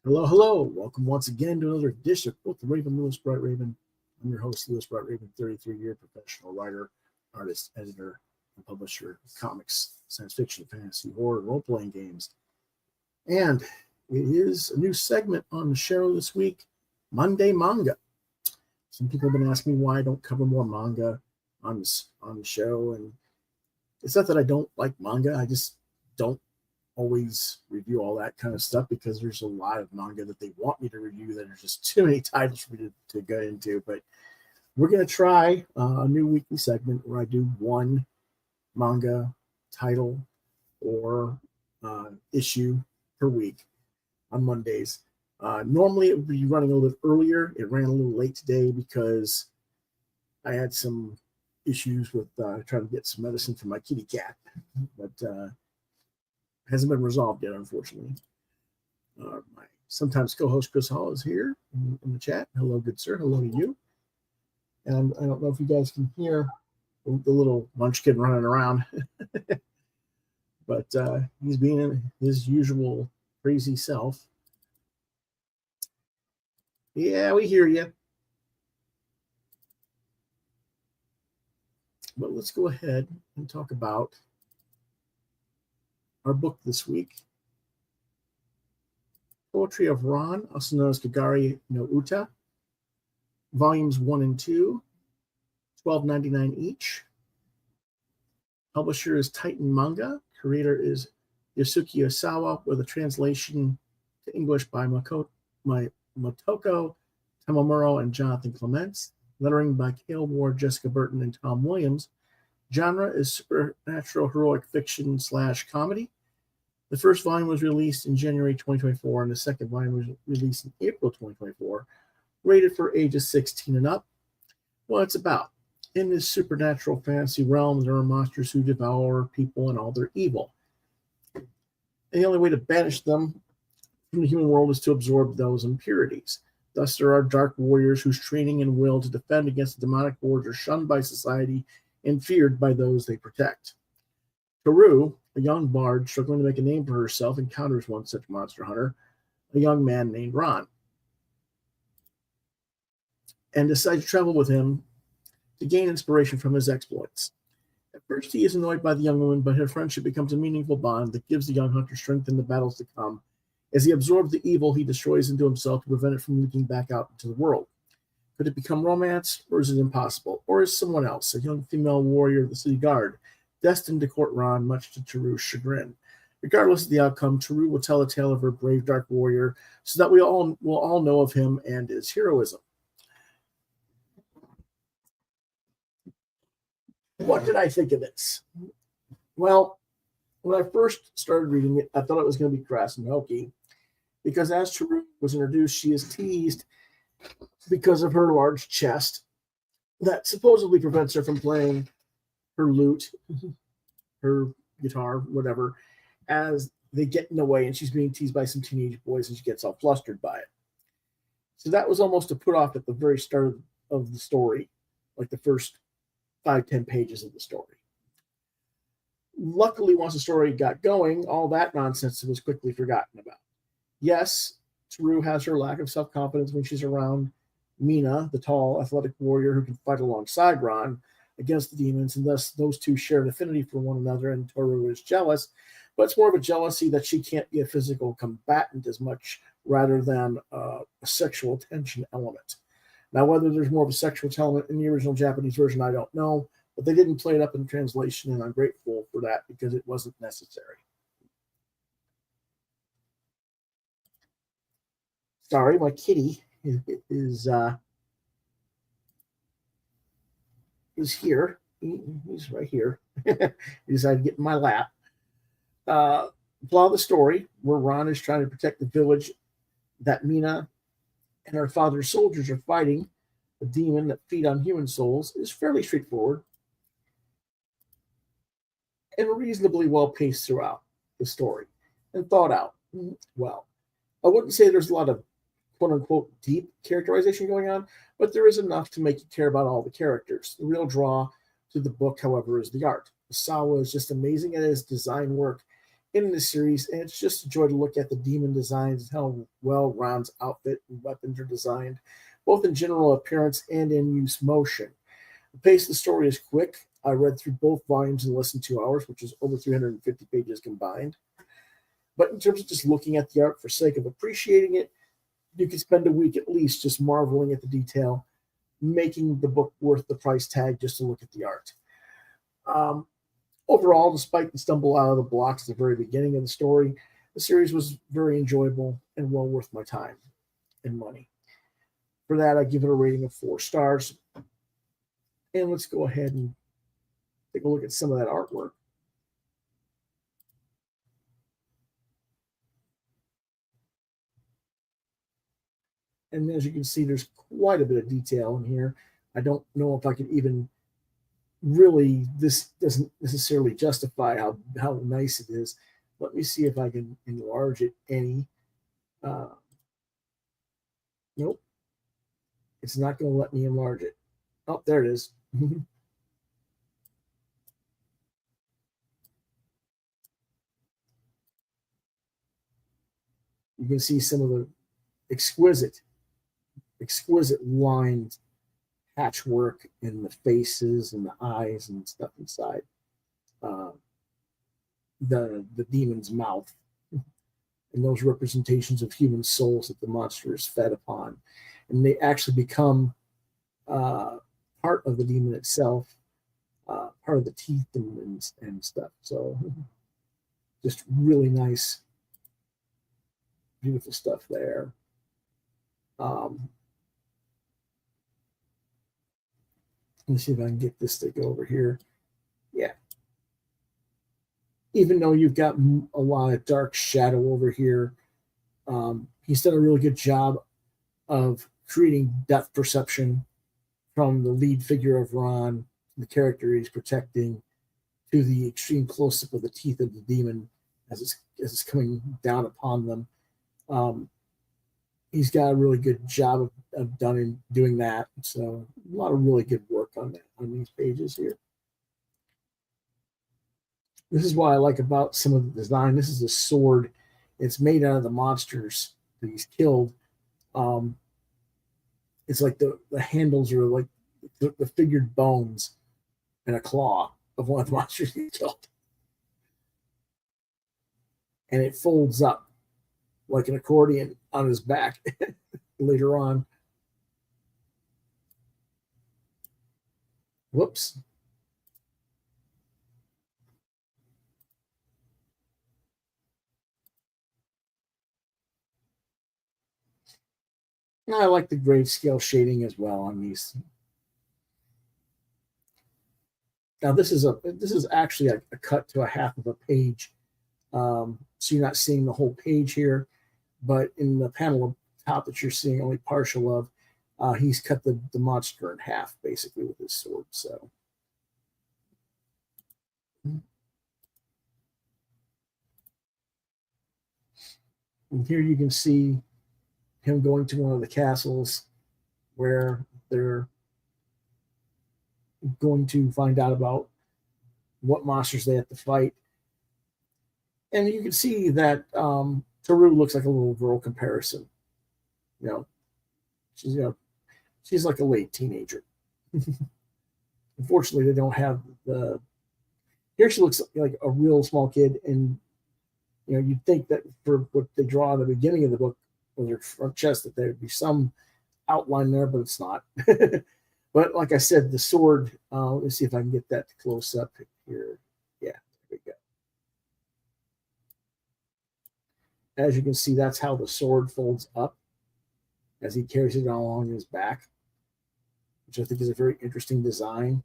Hello, hello. Welcome once again to another edition of Quoth the Raven, Lewis Bright Raven. I'm your host, Lewis Bright Raven, 33-year professional writer, artist, editor, and publisher of comics, science fiction, fantasy, horror, role-playing games. And it is a new segment on the show this week, Monday Manga. Some people have been asking me why I don't cover more manga on the show, and it's not that I don't like manga, I just don't always review all that kind of stuff because there's a lot of manga that they want me to review that there's just too many titles for me to get into. But we're going to try a new weekly segment where I do one manga title or issue per week on Mondays. Normally it would be running a little bit earlier. It ran a little late today because I had some issues with trying to get some medicine for my kitty cat, but hasn't been resolved yet, unfortunately. My sometimes co-host Chris Hall is here in the chat. Hello, good sir. Hello to you. And I don't know if you guys can hear the little munchkin running around, but he's being his usual crazy self. Yeah, we hear you. But let's go ahead and talk about our book this week, Poetry of Ran, also known as KEGARE no Uta, volumes 1 and 2, $12.99 each. Publisher is Titan Manga. Creator is Yusuke Osawa, with a translation to English by Motoko Tamamuro and Jonathan Clements. Lettering by Cale Ward, Jessica Burton, and Tom Williams. Genre is supernatural heroic fiction / comedy. The first volume was released in January 2024, and the second volume was released in April 2024, rated for ages 16 and up. What it's about. In this supernatural fantasy realm, there are monsters who devour people and all their evil. And the only way to banish them from the human world is to absorb those impurities. Thus, there are dark warriors whose training and will to defend against the demonic hordes are shunned by society and feared by those they protect. Teru, a young bard struggling to make a name for herself, encounters one such monster hunter, a young man named Ran, and decides to travel with him to gain inspiration from his exploits. At first, he is annoyed by the young woman, but her friendship becomes a meaningful bond that gives the young hunter strength in the battles to come, as he absorbs the evil he destroys into himself to prevent it from leaking back out into the world. Could it become romance, or is it impossible? Or is someone else, a young female warrior of the city guard, destined to court Ran, much to Teru's chagrin? Regardless of the outcome, Teru will tell a tale of her brave dark warrior so that we all will all know of him and his heroism. What did I think of this? Well, when I first started reading it, I thought it was going to be crass and hokey, because as Teru was introduced, she is teased because of her large chest that supposedly prevents her from playing her lute, her guitar, whatever, as they get in the way, and she's being teased by some teenage boys, and she gets all flustered by it. So that was almost a put off at the very start of the story, like the first 5-10 pages of the story. Luckily, once the story got going, all that nonsense was quickly forgotten about. Yes, Teru has her lack of self-confidence when she's around Mina, the tall, athletic warrior who can fight alongside Ran against the demons, and thus those two share an affinity for one another, and Teru is jealous, but it's more of a jealousy that she can't be a physical combatant as much, rather than a sexual tension element. Now, whether there's more of a sexual element in the original Japanese version, I don't know, but they didn't play it up in the translation, and I'm grateful for that because it wasn't necessary. Sorry, my kitty is here. He's right here. He decided to get in my lap. Plot of the story, where Ron is trying to protect the village that Mina and her father's soldiers are fighting a demon that feed on human souls, is fairly straightforward and reasonably well paced throughout the story and thought out well. I wouldn't say there's a lot of quote unquote deep characterization going on, but there is enough to make you care about all the characters. The real draw to the book, however, is the art. Osawa is just amazing at his design work in this series, and it's just a joy to look at the demon designs and how well Ron's outfit and weapons are designed, both in general appearance and in use motion. The pace of the story is quick. I read through both volumes in less than 2 hours, which is over 350 pages combined. But in terms of just looking at the art for sake of appreciating it, you could spend a week at least just marveling at the detail, making the book worth the price tag just to look at the art. Overall, despite the stumble out of the blocks at the very beginning of the story, the series was very enjoyable and well worth my time and money. For that, I give it a rating of 4 stars. And let's go ahead and take a look at some of that artwork. And as you can see, there's quite a bit of detail in here. I don't know if I could even really, this doesn't necessarily justify how nice it is. Let me see if I can enlarge it any. Nope. It's not going to let me enlarge it. Oh, there it is. You can see some of the exquisite lined patchwork in the faces and the eyes and stuff inside the demon's mouth, and those representations of human souls that the monster is fed upon, and they actually become part of the demon itself, part of the teeth and stuff. So just really nice, beautiful stuff there. Let's see if I can get this to go over here. Yeah. Even though you've got a lot of dark shadow over here, he's done a really good job of creating depth perception from the lead figure of Ron, the character he's protecting, to the extreme close-up of the teeth of the demon as it's coming down upon them. He's got a really good job of doing that. So a lot of really good work on these pages here. This is what I like about some of the design. This is a sword. It's made out of the monsters that he's killed. It's like the handles are like the figured bones and a claw of one of the monsters he killed. And it folds up like an accordion on his back later on. Whoops. And I like the grayscale shading as well on these. Now this is actually a cut to a half of a page, so you're not seeing the whole page here. But in the panel up top that you're seeing only partial of, he's cut the monster in half basically with his sword. So. And here you can see him going to one of the castles where they're going to find out about what monsters they have to fight. And you can see that Taru looks like a little girl comparison. She's like a late teenager. Unfortunately, they don't have the. Here she looks like a real small kid, and you'd think that for what they draw at the beginning of the book with her front chest that there would be some outline there, but it's not. But like I said, the sword. Let's see if I can get that close up here. Yeah, there we go. As you can see, that's how the sword folds up. as he carries it along his back, which I think is a very interesting design.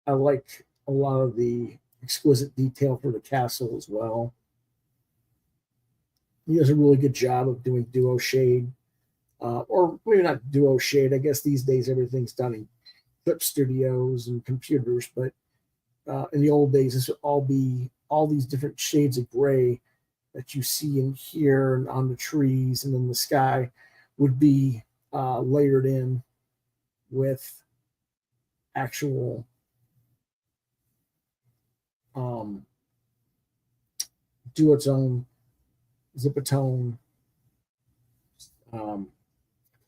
I like a lot of the exquisite detail for the castle as well. He does a really good job of doing duo shade, or maybe not duo shade. I guess these days everything's done in clip studios and computers, but in the old days, this would all be all these different shades of gray that you see in here and on the trees and in the sky would be layered in with actual duotone, zipatone,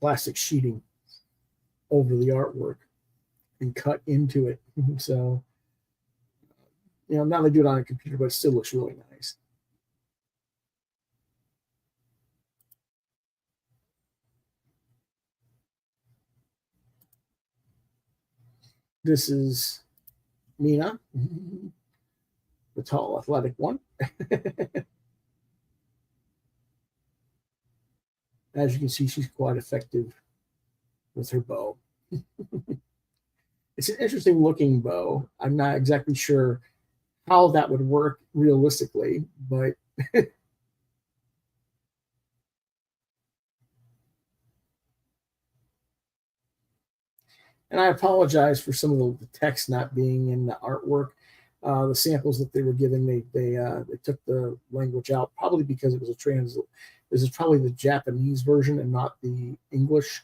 plastic sheeting over the artwork and cut into it. So, now they do it on a computer, but it still looks really nice. This is Mina, the tall, athletic one. As you can see, she's quite effective with her bow. It's an interesting looking bow. I'm not exactly sure how that would work realistically, but and I apologize for some of the text not being in the artwork. The samples that they were giving, they took the language out, probably because it was this is probably the Japanese version and not the English.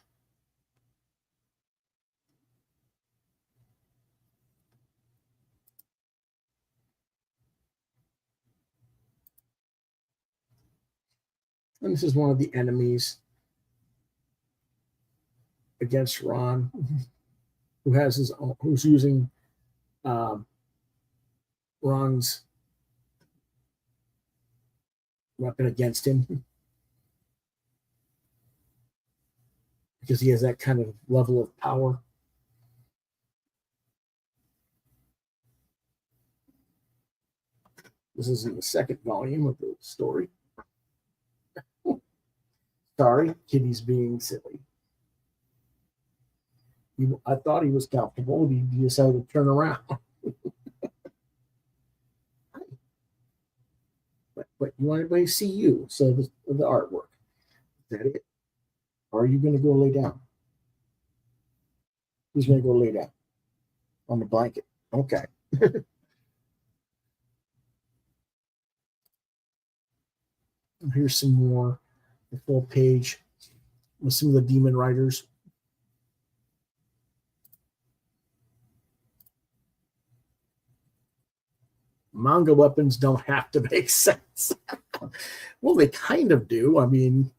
And this is one of the enemies against Ron, who has his own, who's using Ron's weapon against him because he has that kind of level of power. This is in the second volume of the story. Sorry, Kitty's being silly. I thought he was comfortable. He decided to turn around. But you want everybody to see you. So the artwork. Is that it? Or are you going to go lay down? Who's going to go lay down? On the blanket. Okay. Here's some more, the full page with some of the demon riders. Manga weapons don't have to make sense. Well, they kind of do. I mean,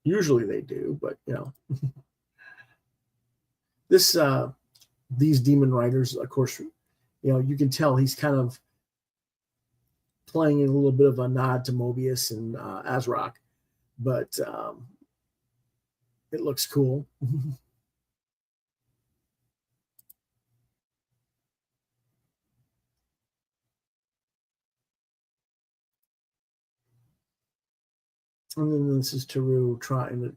usually they do, but this these demon riders, of course, you can tell he's kind of playing in a little bit of a nod to Mobius and Azrock, but it looks cool. And then this is Teru trying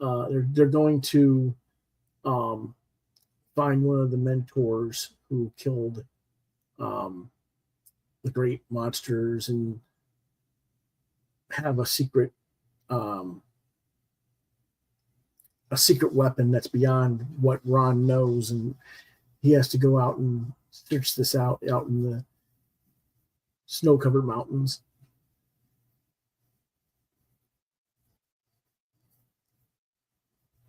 to. They're going to find one of the mentors who killed the great monsters and have a secret weapon that's beyond what Ron knows, and he has to go out and search this out in the snow-covered mountains.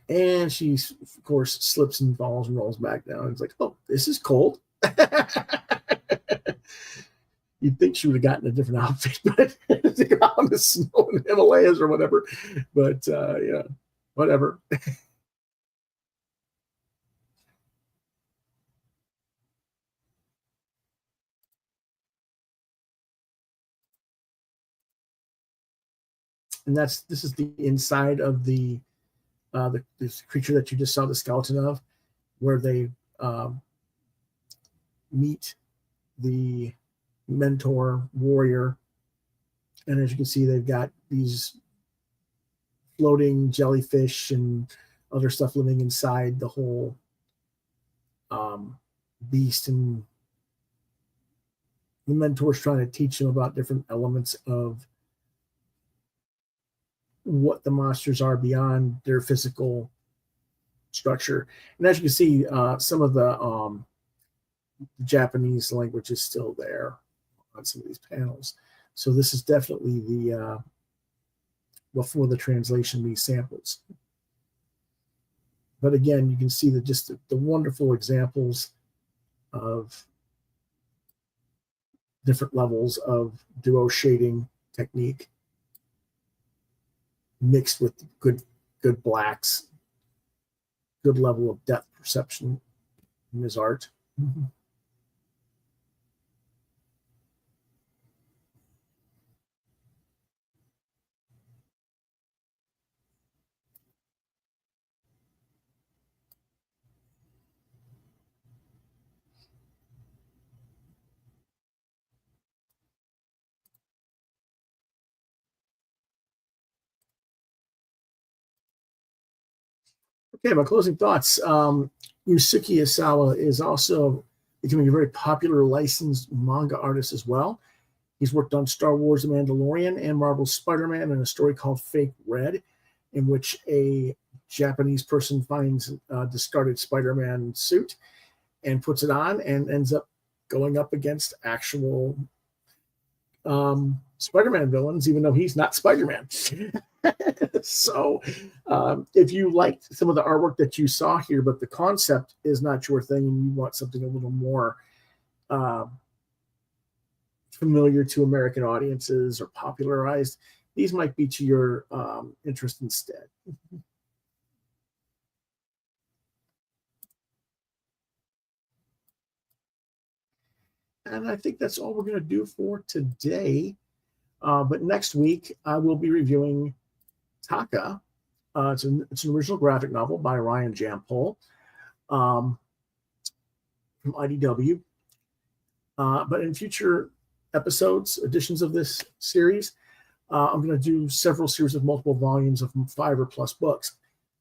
And she, of course, slips and falls and rolls back down. It's like, oh, this is cold. You'd think she would have gotten a different outfit, but to go out in the snow in the Himalayas or whatever. But yeah, whatever. And this is the inside of the this creature that you just saw the skeleton of, where they meet the mentor warrior. And as you can see, they've got these floating jellyfish and other stuff living inside the whole beast. And the mentor's trying to teach them about different elements of what the monsters are beyond their physical structure. And as you can see, some of the Japanese language is still there on some of these panels. So this is definitely the before the translation, these samples. But again, you can see that just the wonderful examples of different levels of duo shading technique mixed with good blacks, good level of depth perception in his art. Mm-hmm. Okay, my closing thoughts. Yusuke Osawa is also becoming a very popular licensed manga artist as well. He's worked on Star Wars The Mandalorian and Marvel's Spider-Man in a story called Fake Red, in which a Japanese person finds a discarded Spider-Man suit and puts it on and ends up going up against actual Spider-Man villains, even though he's not Spider-Man. So if you liked some of the artwork that you saw here, but the concept is not your thing and you want something a little more familiar to American audiences or popularized, these might be to your interest instead. And I think that's all we're going to do for today. But next week, I will be reviewing Taka. It's an original graphic novel by Ryan Jampol from IDW. But in future episodes, editions of this series, I'm going to do several series of multiple volumes of 5 or plus books.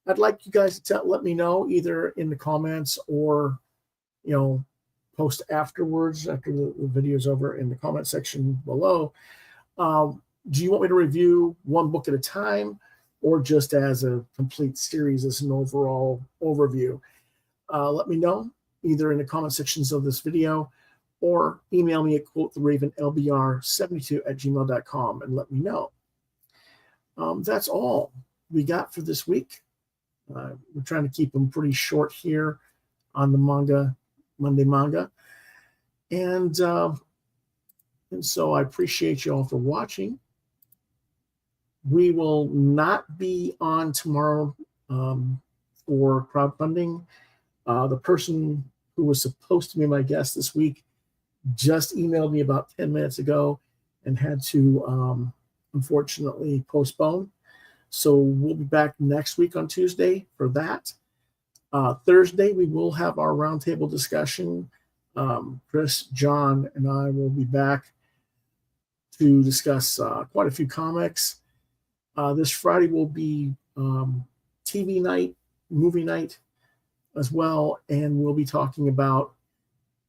I'd like you guys to let me know either in the comments or, post afterwards after the video is over in the comment section below. Do you want me to review one book at a time or just as a complete series, as an overall overview? Let me know either in the comment sections of this video or email me at quotheravenlbr72@gmail.com and let me know. That's all we got for this week. We're trying to keep them pretty short here on the Monday Manga. And so I appreciate you all for watching. We will not be on tomorrow for crowdfunding. The person who was supposed to be my guest this week just emailed me about 10 minutes ago and had to unfortunately postpone. So we'll be back next week on Tuesday for that. Thursday, we will have our roundtable discussion. Chris, John, and I will be back to discuss quite a few comics. This Friday will be TV night, movie night as well, and we'll be talking about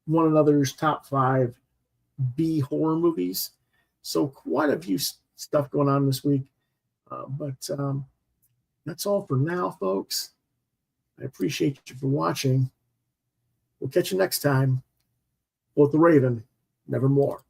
one another's top 5 B horror movies. So quite a few stuff going on this week. But that's all for now, folks. I appreciate you for watching. We'll catch you next time. Quoth the Raven, nevermore.